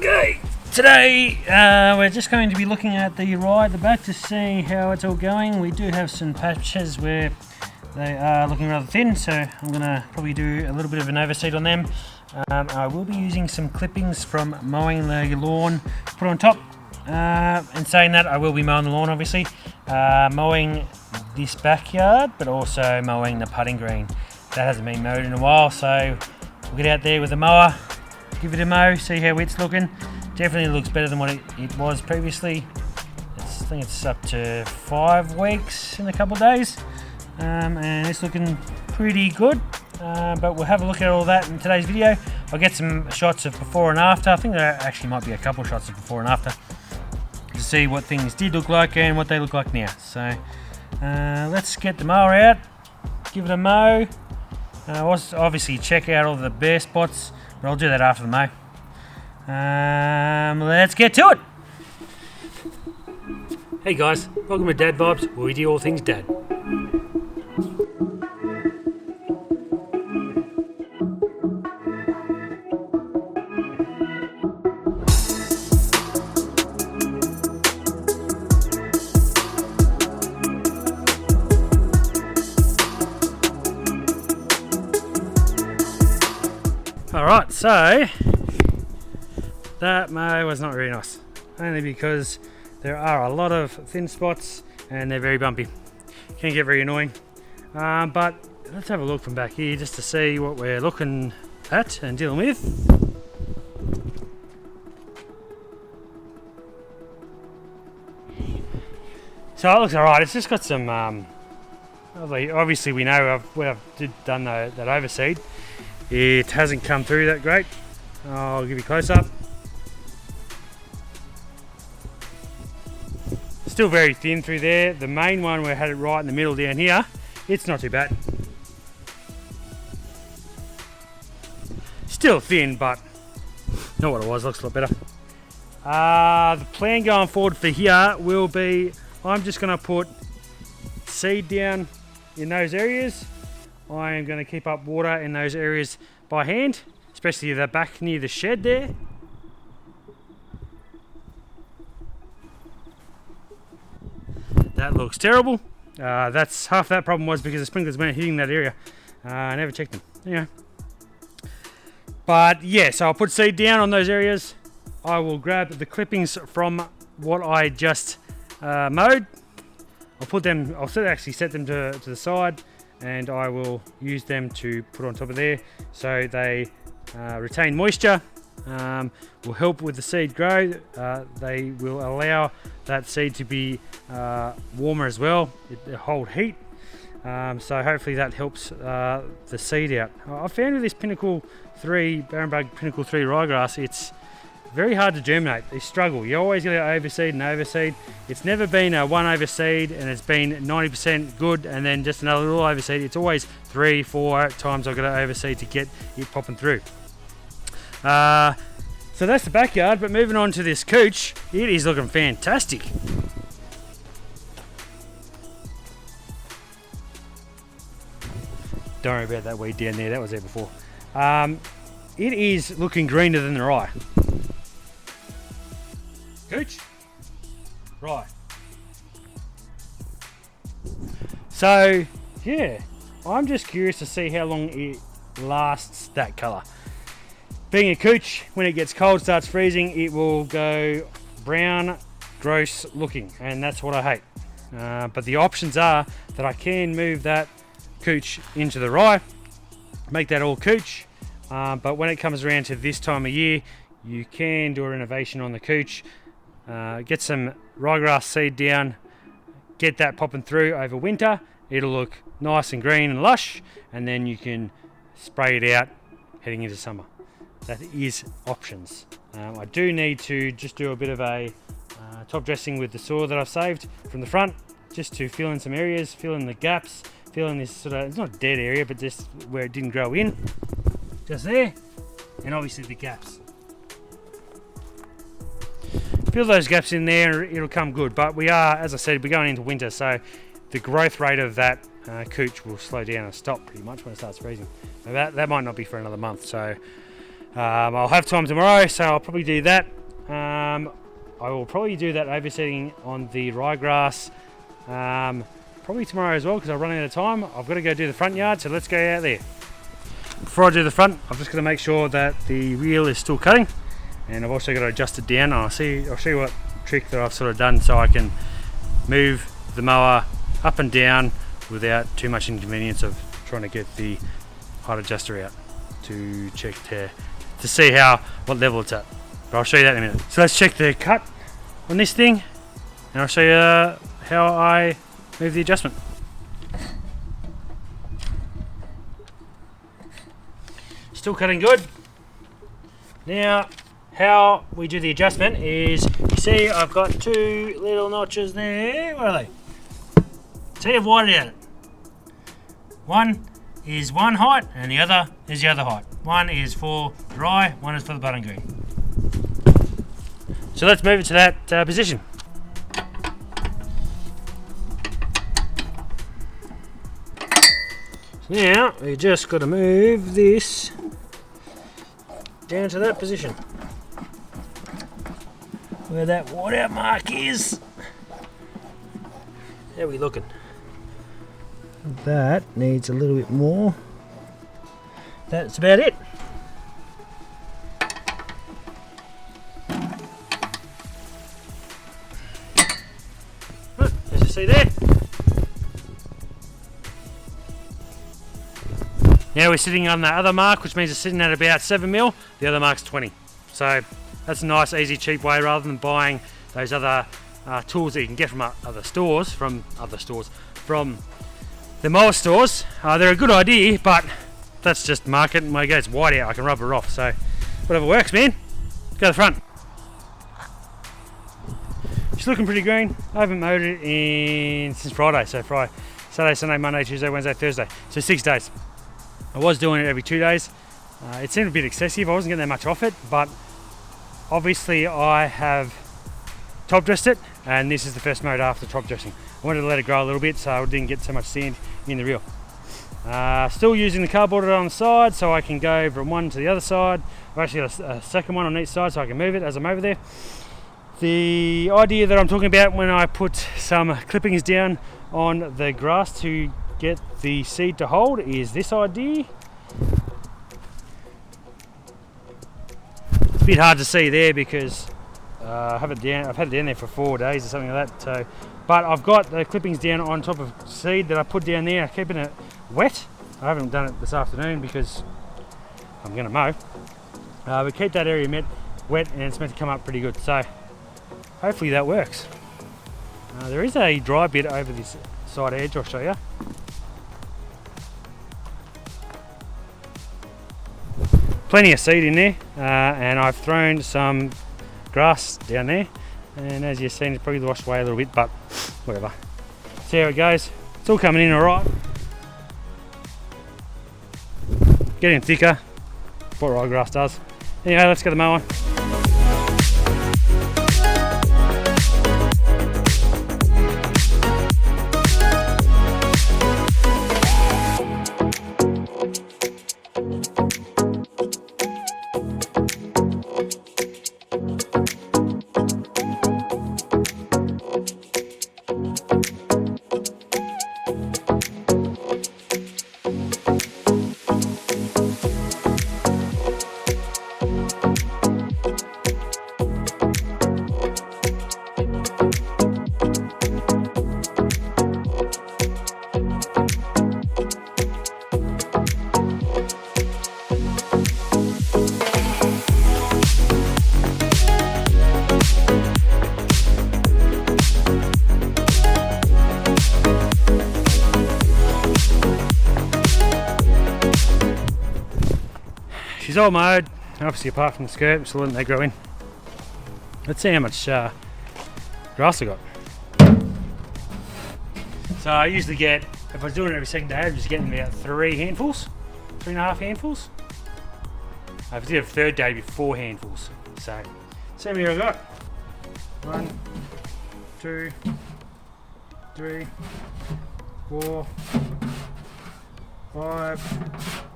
Okay, today we're just going to be looking at the rye at the back to see how it's all going. We do have some patches where they are looking rather thin, so I'm going to probably do a little bit of an overseed on them. I will be using some clippings from mowing the lawn to put on top. And saying that, I will be mowing the lawn obviously, mowing this backyard, but also mowing the putting green. That hasn't been mowed in a while, so we'll get out there with the mower, give it a mow, see how it's looking. Definitely looks better than what it was previously. I think it's up to 5 weeks in a couple of days, and it's looking pretty good. But we'll have a look at all that in today's video. I'll get some shots of before and after. I think there actually might be a couple shots of before and after to see what things did look like and what they look like now. So let's get the mower out, give it a mow. Obviously check out all the bare spots, but I'll do that after the mow. Let's get to it. Hey guys, welcome to Dad Vibes, where we do all things dad. Alright, so that mow was not very nice, only because there are a lot of thin spots and they're very bumpy. Can get very annoying. But let's have a look from back here just to see what we're looking at and dealing with. So it looks alright. It's just got some obviously we know I've done that overseed. It hasn't come through that great. I'll give you a close up. Still very thin through there. The main one, we had it right in the middle down here. It's not too bad. Still thin, but not what it was. Looks a lot better. The plan going forward for here will be, I'm just going to put seed down in those areas. I am going to keep up water in those areas by hand, especially the back near the shed there. That looks terrible. That's half that problem was because the sprinklers weren't hitting that area. I never checked them. Anyway. But yeah, so I'll put seed down on those areas. I will grab the clippings from what I just mowed. I'll actually set them to the side, and I will use them to put on top of there so they retain moisture, will help with the seed grow. They will allow that seed to be warmer as well, it hold heat, so hopefully that helps the seed out. I found with this Pinnacle 3, Barrenbug Pinnacle 3 ryegrass, it's very hard to germinate. They struggle. You always get to overseed and overseed. It's never been a one overseed and it's been 90% good and then just another little overseed. It's always 3-4 times I've got to overseed to get it popping through. So that's the backyard, but moving on to this cooch, it is looking fantastic. Don't worry about that weed down there, that was there before. It is looking greener than the rye. Cooch, right. So yeah, I'm just curious to see how long it lasts that colour. Being a cooch, when it gets cold, starts freezing, it will go brown, gross looking, and that's what I hate. But the options are that I can move that cooch into the rye, make that all cooch. But when it comes around to this time of year, you can do a renovation on the cooch. Get some ryegrass seed down, get that popping through over winter. It'll look nice and green and lush, and then you can spray it out heading into summer. That is options. I do need to just do a bit of a top dressing with the soil that I've saved from the front, just to fill in some areas, fill in the gaps, fill in this sort of, it's not a dead area, but just where it didn't grow in, just there, and obviously the gaps. Fill those gaps in there, it'll come good. But we are, as I said, we're going into winter, so the growth rate of that cooch will slow down and stop pretty much when it starts freezing. Now that might not be for another month, so I'll have time tomorrow, so I'll probably do that. I will probably do that oversetting on the ryegrass probably tomorrow as well, because I'm running out of time. I've got to go do the front yard, so let's go out there. Before I do the front, I'm just going to make sure that the reel is still cutting, and I've also got to adjust it down. I'll show you what trick that I've sort of done so I can move the mower up and down without too much inconvenience of trying to get the height adjuster out to check to see what level it's at. But I'll show you that in a minute. So let's check the cut on this thing, and I'll show you how I move the adjustment. Still cutting good. Now, how we do the adjustment is, you see I've got two little notches there. Where are they? See, I've widened out it. One is one height and the other is the other height. One is for dry, one is for the button green. So let's move it to that position. So now we just got to move this down to that position where that whiteout mark is. How are we looking? That needs a little bit more. That's about it. As you see there. Now we're sitting on the other mark, which means it's sitting at about 7mm. The other mark's 20. So that's a nice, easy, cheap way, rather than buying those other tools that you can get from other stores, from the mower stores. They're a good idea, but that's just market. When it goes white out, I can rub it off. So whatever works, man. Go to the front. It's looking pretty green. I haven't mowed it since Friday. So Friday, Saturday, Sunday, Monday, Tuesday, Wednesday, Thursday. So 6 days. I was doing it every 2 days. It seemed a bit excessive. I wasn't getting that much off it, but obviously I have top dressed it, and this is the first mode after top dressing. I wanted to let it grow a little bit so I didn't get so much sand in the reel. Still using the cardboard on the side so I can go from one to the other side. I've actually got a second one on each side so I can move it as I'm over there. The idea that I'm talking about when I put some clippings down on the grass to get the seed to hold is this idea. It's a bit hard to see there because I've had it down there for 4 days or something like that. So, but I've got the clippings down on top of seed that I put down there, keeping it wet. I haven't done it this afternoon because I'm going to mow. But keep that area wet, and it's meant to come up pretty good. So hopefully that works. There is a dry bit over this side edge, I'll show you. Plenty of seed in there, and I've thrown some grass down there, and as you've seen, it's probably washed away a little bit, but whatever. See how it goes. It's all coming in all right. Getting thicker, what ryegrass does. Anyway, let's get the mower. She's all mowed, obviously apart from the skirt, I'm still letting that grow in. Let's see how much grass I got. So I usually get, if I was doing it every second day, I'm just getting about 3 handfuls, 3.5 handfuls. If I did it a third day, it'd be 4 handfuls. So, see how many I got. 1, 2, 3, 4, 5,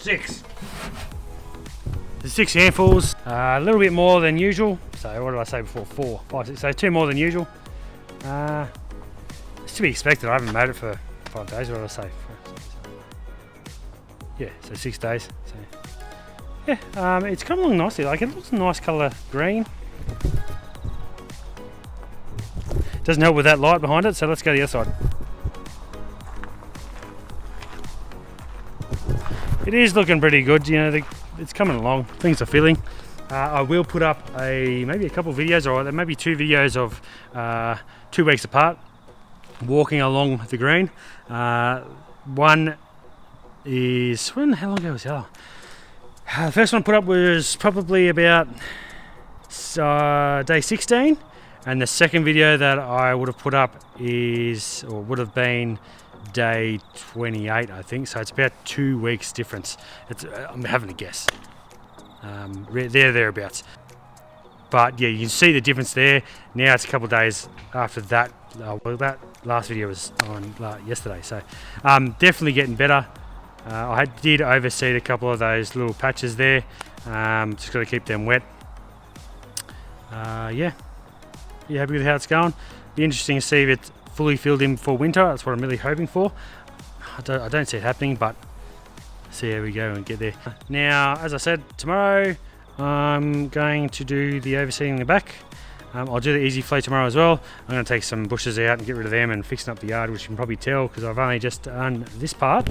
6. There's 6 handfuls, a little bit more than usual. So what did I say before? 4, 5, 6. So 2 more than usual. It's to be expected. I haven't made it for 5 days. What did I say? Yeah, so 6 days. So yeah, it's come along nicely. Like, it looks a nice colour green. Doesn't help with that light behind it. So let's go to the other side. It is looking pretty good. You know, it's coming along. Things are filling. I will put up maybe a couple of videos, or maybe 2 videos of 2 weeks apart walking along the green. One is, how long ago was the other? The first one I put up was probably about day 16, and the second video that I would have put up would have been day 28, I think. So it's about 2 weeks difference. I'm having a guess. Thereabouts. But yeah, you can see the difference there. Now it's a couple of days after that. Well, that last video was on yesterday, so definitely getting better. I did overseed a couple of those little patches there. Just got to keep them wet. Yeah, happy with how it's going. Be interesting to see if it's fully filled in for winter. That's what I'm really hoping for. I don't see it happening, but see how we go and get there. Now, as I said, tomorrow I'm going to do the overseeding in the back. I'll do the easy flow tomorrow as well. I'm going to take some bushes out and get rid of them and fixing up the yard, which you can probably tell because I've only just done this part.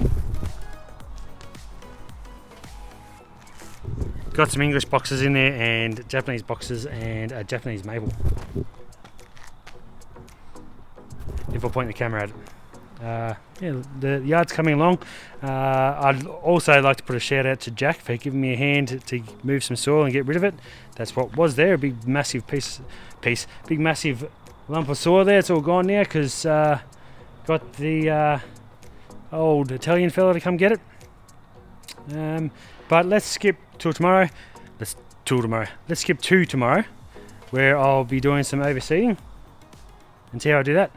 Got some English boxes in there and Japanese boxes and a Japanese maple. If I point the camera at it. Yeah, the yard's coming along. I'd also like to put a shout out to Jack for giving me a hand to move some soil and get rid of it. That's what was there, a big massive big massive lump of soil there. It's all gone now because got the old Italian fella to come get it. But let's skip till tomorrow. Let's skip to tomorrow, where I'll be doing some overseeding and see how I do that.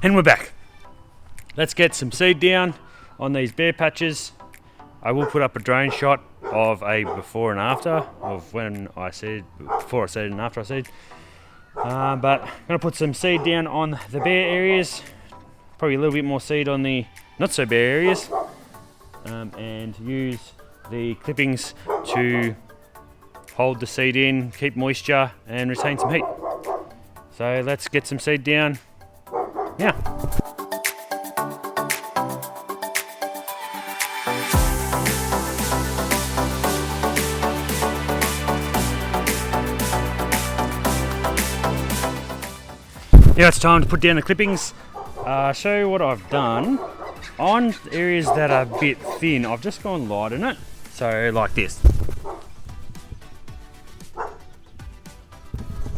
And we're back. Let's get some seed down on these bare patches. I will put up a drone shot of a before and after of when I seed, before I seed and after I seed. But I'm going to put some seed down on the bare areas, probably a little bit more seed on the not so bare areas, and use the clippings to hold the seed in, keep moisture and retain some heat. So let's get some seed down. Yeah. Now it's time to put down the clippings. Show you what I've done. On areas that are a bit thin, I've just gone light in it. So like this.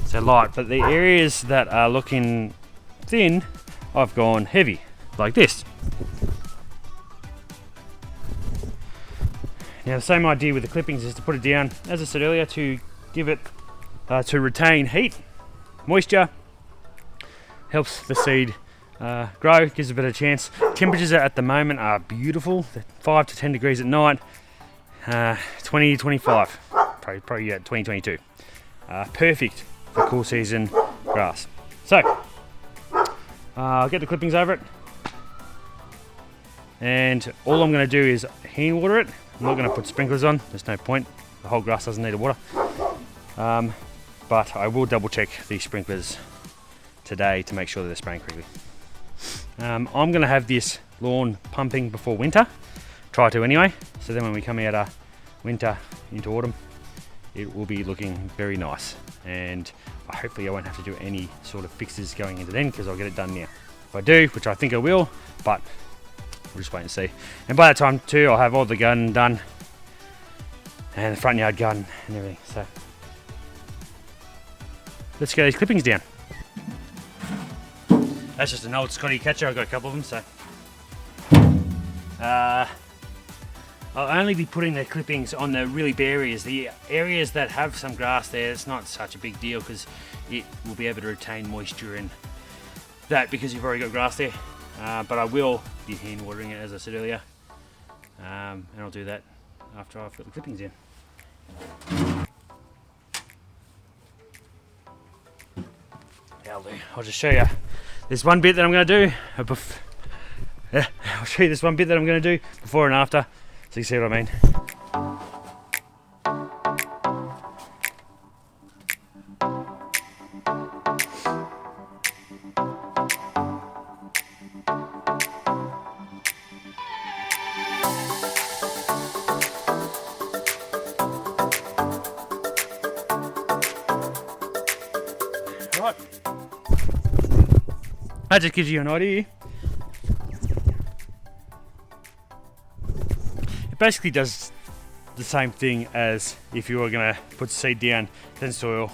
So light, but the areas that are looking thin, I've gone heavy, like this. Now the same idea with the clippings is to put it down, as I said earlier, to give it, to retain heat, moisture, helps the seed grow, gives it a better chance. Temperatures at the moment are beautiful, 5 to 10 degrees at night, 20 to 25, probably 2022. Perfect for cool season grass. So, I'll get the clippings over it, and all I'm going to do is hand water it. I'm not going to put sprinklers on, there's no point, the whole grass doesn't need water. But I will double check the sprinklers today to make sure that they're spraying correctly. I'm going to have this lawn pumping before winter, try to anyway, so then when we come out of winter into autumn, it will be looking very nice, and hopefully I won't have to do any sort of fixes going into then because I'll get it done now. If I do, which I think I will, but we'll just wait and see. And by that time too, I'll have all the garden done and the front yard garden and everything. So let's get these clippings down. That's just an old Scotty catcher. I've got a couple of them, so I'll only be putting the clippings on the really bare areas. The areas that have some grass there, it's not such a big deal because it will be able to retain moisture in that because you've already got grass there. But I will be hand watering it, as I said earlier. and I'll do that after I've got the clippings in. I'll just show you this one bit that I'm going to do. I'll show you this one bit that I'm going to do before and after, so you see what I mean. Right. That just gives you an idea. It basically does the same thing as if you were going to put seed down, then soil,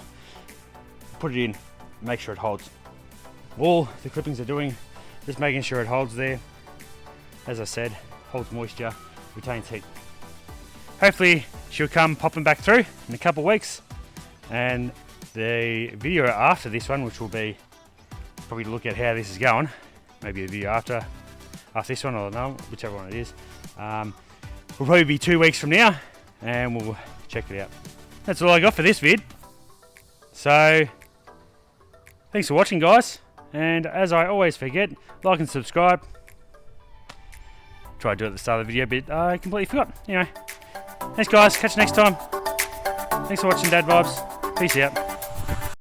put it in, make sure it holds. All the clippings are doing, just making sure it holds there. As I said, holds moisture, retains heat. Hopefully she'll come popping back through in a couple of weeks, and the video after this one, which will be probably to look at how this is going, maybe the video after this one, or no, whichever one it is, will probably be 2 weeks from now, and we'll check it out. That's all I got for this vid. So thanks for watching, guys, and as I always forget, like and subscribe. Tried to do it at the start of the video, but I completely forgot. Anyway, thanks guys, catch you next time. Thanks for watching Dad Vibes. Peace out.